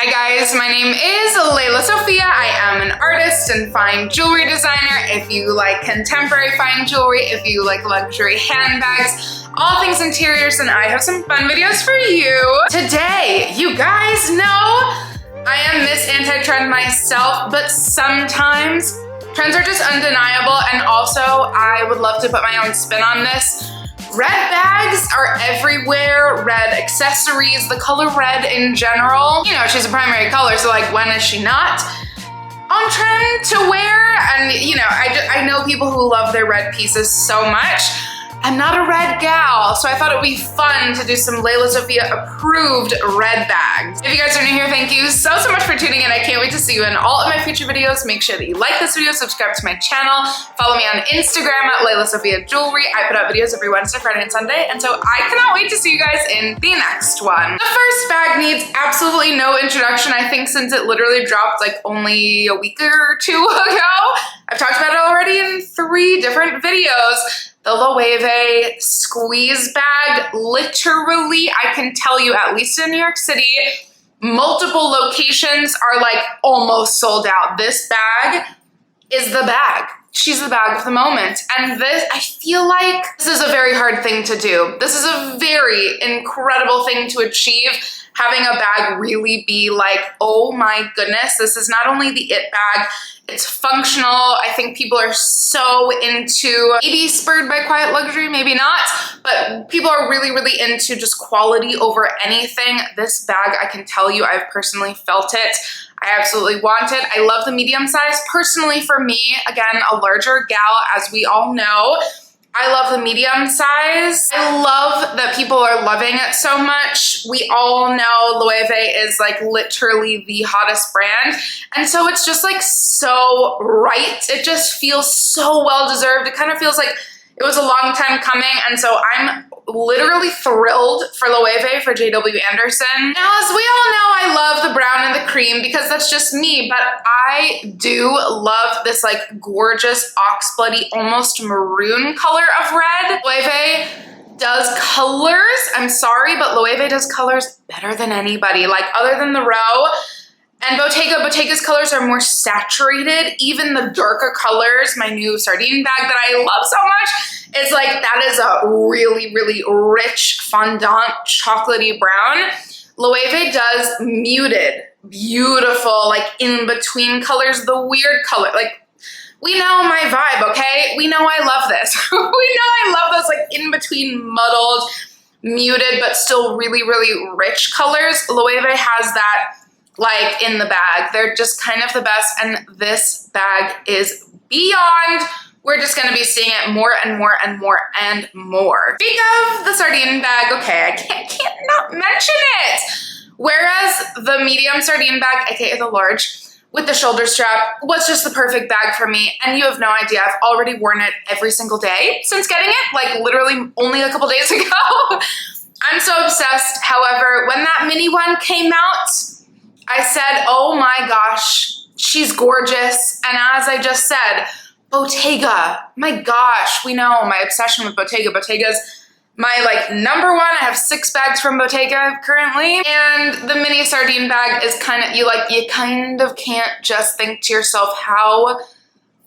Hi guys, my name is Léla Sophia. I am an artist and fine jewelry designer. If you like contemporary fine jewelry, if you like luxury handbags, all things interiors, then I have some fun videos for you. Today, you guys know I am Miss Anti-Trend myself, but sometimes trends are just undeniable, and also I would love to put my own spin on this. Red bags are everywhere, red accessories, the color red in general. You know, she's a primary color, so like when is she not on trend to wear? And you know, I know people who love their red pieces so much. I'm not a red gal, so I thought it would be fun to do some Léla Sophia approved red bags. If you guys are new here, thank you so much for tuning in. I can't wait to see you in all of my future videos. Make sure that you like this video, subscribe to my channel, follow me on Instagram at Léla Sophia Jewelry. I put out videos every Wednesday, Friday, and Sunday, and so I cannot wait to see you guys in the next one. The first bag needs absolutely no introduction, I think, since it literally dropped like only a week or two ago. I've talked about it already in 3 different videos. The Loewe squeeze bag, literally, I can tell you, at least in New York City, multiple locations are like almost sold out. This bag is the bag. She's the bag of the moment. And this, I feel like this is a very hard thing to do. This is a very incredible thing to achieve. Having a bag really be like, oh my goodness, this is not only the it bag, it's functional. I think people are so into, maybe spurred by quiet luxury, maybe not, but people are really, really into just quality over anything. This bag, I can tell you, I've personally felt it. I absolutely want it. I love the medium size. Personally, for me, again, a larger gal, as we all know, I love the medium size. I love that people are loving it so much. We all know Loewe is like literally the hottest brand. And so it's just like so right. It just feels so well deserved. It kind of feels like it was a long time coming. And so I'm literally thrilled for Loewe, for JW Anderson. Now, as we all know, I love the brown and the cream because that's just me, but I do love this like gorgeous oxbloody, almost maroon color of red. Loewe does colors, I'm sorry, but Loewe does colors better than anybody. Like other than the Row and Bottega's colors are more saturated. Even the darker colors, my new sardine bag that I love so much, it's like that is a really, really rich fondant chocolatey brown. Loewe does muted, beautiful, like in between colors, the weird color. Like we know my vibe, okay? We know I love this. We know I love those like in between muddled, muted, but still really, really rich colors. Loewe has that like in the bag. They're just kind of the best, and this bag is beyond. We're just gonna be seeing it more and more and more and more. Speak of the sardine bag, okay, I can't not mention it. Whereas the medium sardine bag, aka the large, with the shoulder strap was just the perfect bag for me, and you have no idea, I've already worn it every single day since getting it, like literally only a couple days ago. I'm so obsessed. However, when that mini one came out, I said, oh my gosh, she's gorgeous. And as I just said, Bottega, my gosh, we know my obsession with Bottega. Bottega's my like number one. I have 6 bags from Bottega currently. And the mini sardine bag is kind of, you kind of can't just think to yourself, how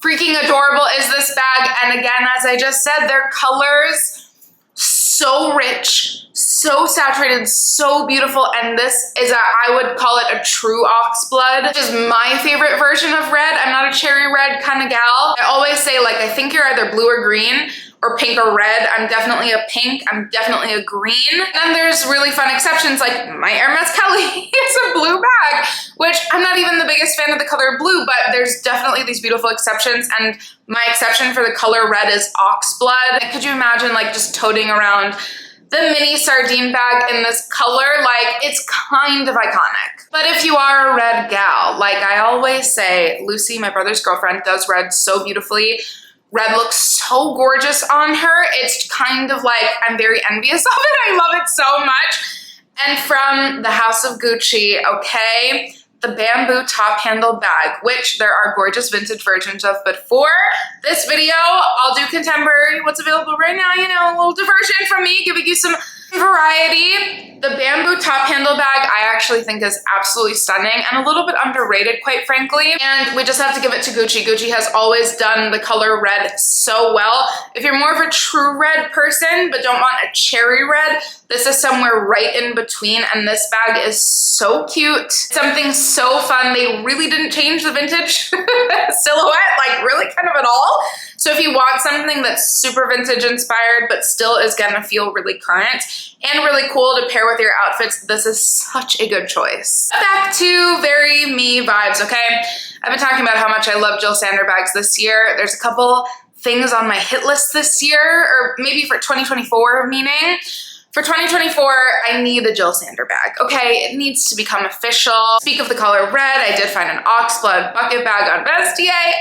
freaking adorable is this bag? And again, as I just said, their colors, so rich, so saturated, so beautiful, and this is I would call it a true oxblood, which is my favorite version of red. I'm not a cherry red kind of gal. I always say, like, I think you're either blue or green, or pink or red. I'm definitely a pink, I'm definitely a green. And there's really fun exceptions, like my Hermes Kelly is a blue bag, which I'm not even the biggest fan of the color blue, but there's definitely these beautiful exceptions, and my exception for the color red is oxblood. Could you imagine like just toting around the mini sardine bag in this color? Like, it's kind of iconic. But if you are a red gal, like I always say, Lucy, my brother's girlfriend, does red so beautifully. Red looks so gorgeous on her. It's kind of like, I'm very envious of it. I love it so much. And from the House of Gucci, okay, the bamboo top handle bag, which there are gorgeous vintage versions of, but for this video, I'll do contemporary, what's available right now, you know, a little diversion from me, giving you some Variety, the bamboo top handle bag I actually think is absolutely stunning and a little bit underrated, quite frankly. And we just have to give it to Gucci. Gucci has always done the color red so well. If you're more of a true red person but don't want a cherry red, this is somewhere right in between, and this bag is so cute. Something so fun. They really didn't change the vintage silhouette, like really kind of at all. So if you want something that's super vintage inspired but still is gonna feel really current and really cool to pair with your outfits, this is such a good choice. Back to very me vibes, okay? I've been talking about how much I love Jill Sander bags this year. There's a couple things on my hit list this year, or maybe for 2024 meaning. For 2024, I need a Jill Sander bag, okay? It needs to become official. Speak of the color red, I did find an oxblood bucket bag on Vestiaire.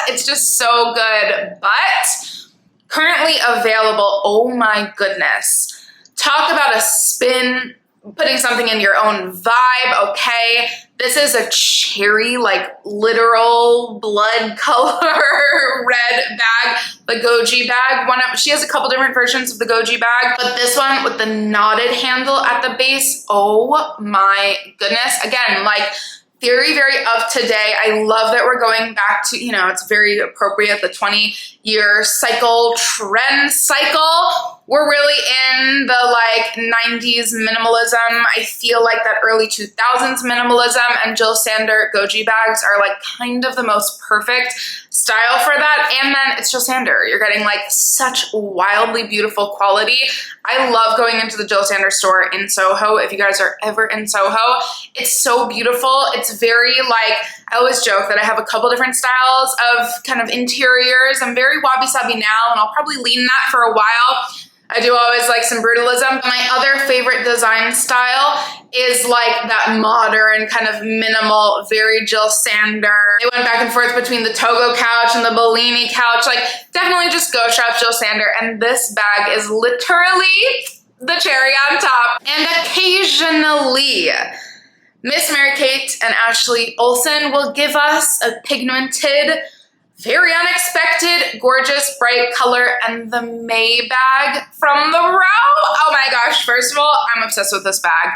It's just so good, but currently available, oh my goodness. Talk about a spin, putting something in your own vibe, okay? This is a cherry, like literal blood color red bag, the Goji bag. She has a couple different versions of the Goji bag, but this one with the knotted handle at the base, oh my goodness. Again, like very, very up to date. I love that we're going back to, you know, it's very appropriate, the 20-year cycle, trend cycle. We're really in the like 90s minimalism. I feel like that early 2000s minimalism, and Jill Sander Goji bags are like kind of the most perfect style for that. And then it's Jill Sander. You're getting like such wildly beautiful quality. I love going into the Jill Sander store in Soho. If you guys are ever in Soho, it's so beautiful. It's very like, I always joke that I have a couple different styles of kind of interiors. I'm very wabi-sabi now, and I'll probably lean that for a while. I do always like some brutalism. My other favorite design style is like that modern kind of minimal, very Jill Sander. They went back and forth between the Togo couch and the Bellini couch. Like definitely just go shop Jill Sander. And this bag is literally the cherry on top. And occasionally, Miss Mary-Kate and Ashley Olsen will give us a pigmented, very unexpected, gorgeous, bright color, and the May bag from the row. Oh my gosh, first of all, I'm obsessed with this bag.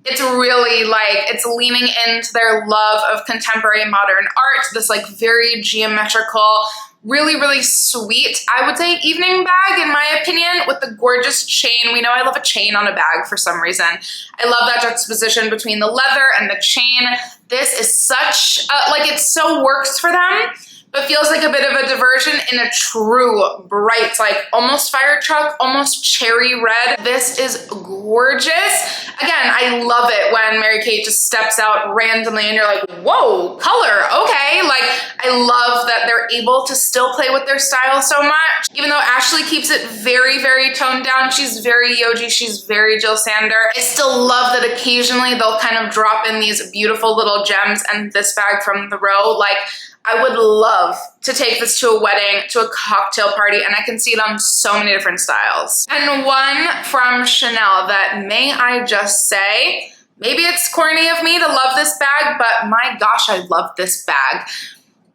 It's really like, it's leaning into their love of contemporary modern art, this like very geometrical, really, really sweet, I would say evening bag in my opinion, with the gorgeous chain. We know I love a chain on a bag for some reason. I love that juxtaposition between the leather and the chain. This is such, like it so works for them, but feels like a bit of a diversion in a true bright, like almost fire truck, almost cherry red. This is gorgeous. Again, I love it when Mary-Kate just steps out randomly and you're like, whoa, color, okay. Like, I love that they're able to still play with their style so much. Even though Ashley keeps it very, very toned down, she's very Yoji, she's very Jill Sander. I still love that occasionally they'll kind of drop in these beautiful little gems, and this bag from the row, like, I would love to take this to a wedding, to a cocktail party, and I can see it on so many different styles. And one from Chanel that, may I just say, maybe it's corny of me to love this bag, but my gosh, I love this bag.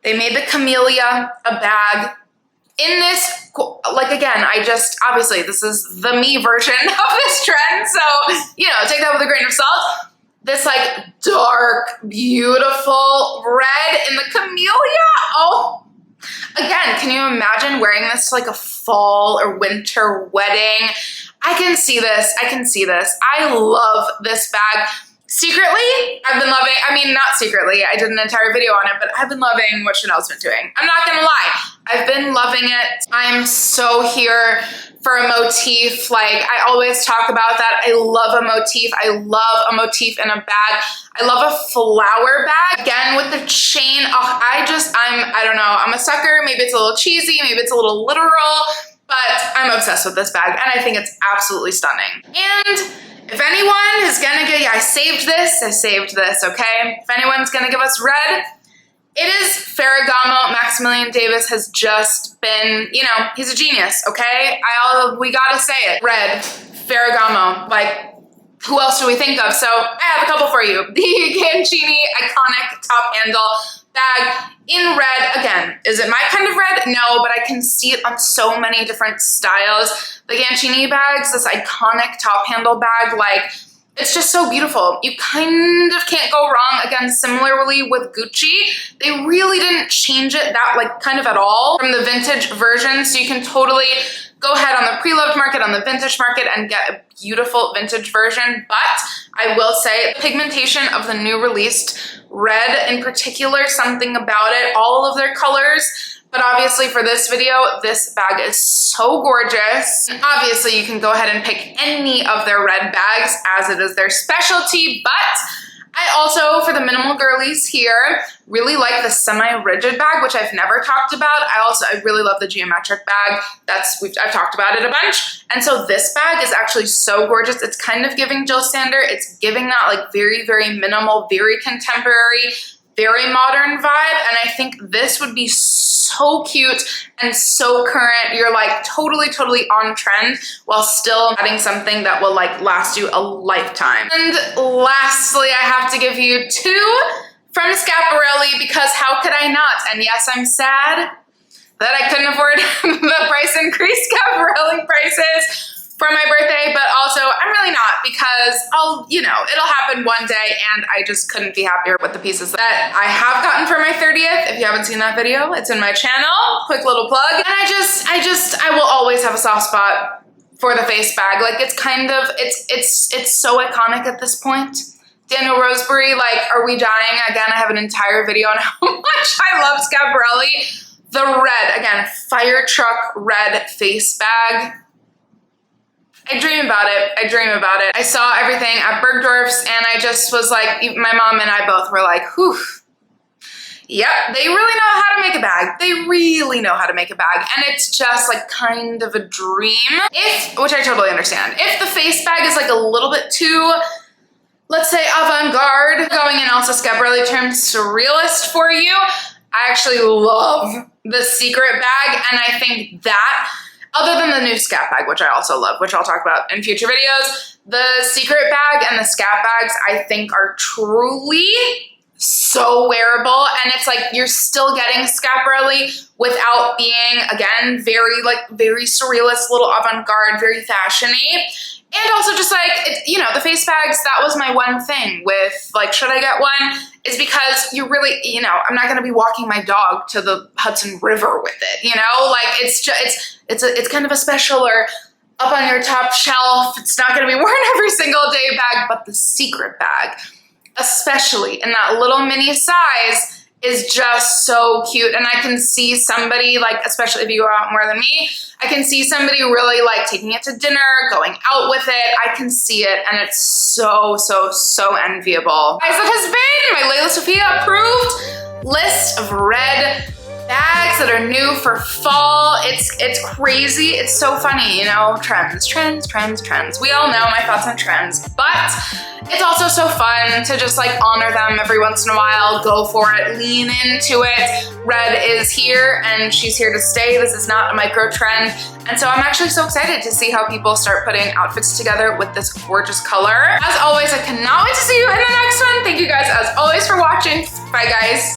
They made the Camellia a bag in this, like again, obviously this is the me version of this trend, so, you know, take that with a grain of salt. This like dark, beautiful red in the Camellia. Oh, again, can you imagine wearing this to like a fall or winter wedding? I can see this. I can see this. I love this bag. Secretly, I've been loving, I mean, not secretly, I did an entire video on it, but I've been loving what Chanel's been doing. I'm not gonna lie, I've been loving it. I'm so here for a motif. Like, I always talk about that. I love a motif. I love a motif in a bag. I love a flower bag. Again, with the chain, oh, I don't know, I'm a sucker. Maybe it's a little cheesy, maybe it's a little literal, but I'm obsessed with this bag, and I think it's absolutely stunning. And if anyone is gonna I saved this, okay? If anyone's gonna give us red, it is Ferragamo. Maximilian Davis has just been, you know, he's a genius, okay? We gotta say it. Red, Ferragamo, like, who else do we think of? So I have a couple for you. The Gancini iconic top handle bag in red. Again, is it my kind of red? No, but I can see it on so many different styles. The Gancini bags, this iconic top handle bag, like, it's just so beautiful. You kind of can't go wrong. Again, similarly with Gucci, they really didn't change it that like kind of at all from the vintage version. So you can totally go ahead on the pre-loved market, on the vintage market, and get a beautiful vintage version. But I will say the pigmentation of the new released red in particular, something about it, all of their colors. But obviously for this video, this bag is so gorgeous. And obviously you can go ahead and pick any of their red bags as it is their specialty, but I also, for the minimal girlies here, really like the semi-rigid bag, which I've never talked about. I really love the geometric bag. I've talked about it a bunch. And so this bag is actually so gorgeous. It's kind of giving Jill Sander. It's giving that like very, very minimal, very contemporary, very modern vibe. And I think this would be so cute and so current. You're like totally, totally on trend while still adding something that will like last you a lifetime. And lastly, I have to give you two from Schiaparelli because how could I not? And yes, I'm sad that I couldn't afford the price increase Schiaparelli prices for my birthday, but also I'm really not because it'll happen one day and I just couldn't be happier with the pieces that I have gotten for my 30th. If you haven't seen that video, it's in my channel. Quick little plug. And I will always have a soft spot for the face bag. Like it's so iconic at this point. Daniel Roseberry, like, are we dying? Again, I have an entire video on how much I love Schiaparelli. The red, again, fire truck red face bag. I dream about it. I dream about it. I saw everything at Bergdorf's and I just was like, my mom and I both were like, whew. Yep, they really know how to make a bag. They really know how to make a bag. And it's just like kind of a dream. Which I totally understand. If the face bag is like a little bit too, let's say avant-garde, going in also Schiaparelli terms surrealist for you, I actually love the secret bag. And I think that, other than the new Scat bag, which I also love, which I'll talk about in future videos, the secret bag and the Scat bags I think are truly so wearable. And it's like you're still getting Schiaparelli without being, again, very surrealist, little avant-garde, very fashion-y. And also just like, the face bags, that was my one thing with like, should I get one? Is because you really, I'm not going to be walking my dog to the Hudson River with it, like it's kind of a special or up on your top shelf. It's not going to be worn every single day bag, but the secret bag, especially in that little mini size, is just so cute. And I can see somebody, like, especially if you go out more than me, I can see somebody really like taking it to dinner, going out with it. I can see it and it's so, so, so enviable. Guys, that has been my Léla Sophia approved list of red bags that are new for fall. It's crazy. It's so funny, trends. We all know my thoughts on trends, but it's also so fun to just like honor them every once in a while, go for it, lean into it. Red is here and she's here to stay. This is not a micro trend. And so I'm actually so excited to see how people start putting outfits together with this gorgeous color. As always, I cannot wait to see you in the next one. Thank you guys as always for watching. Bye guys.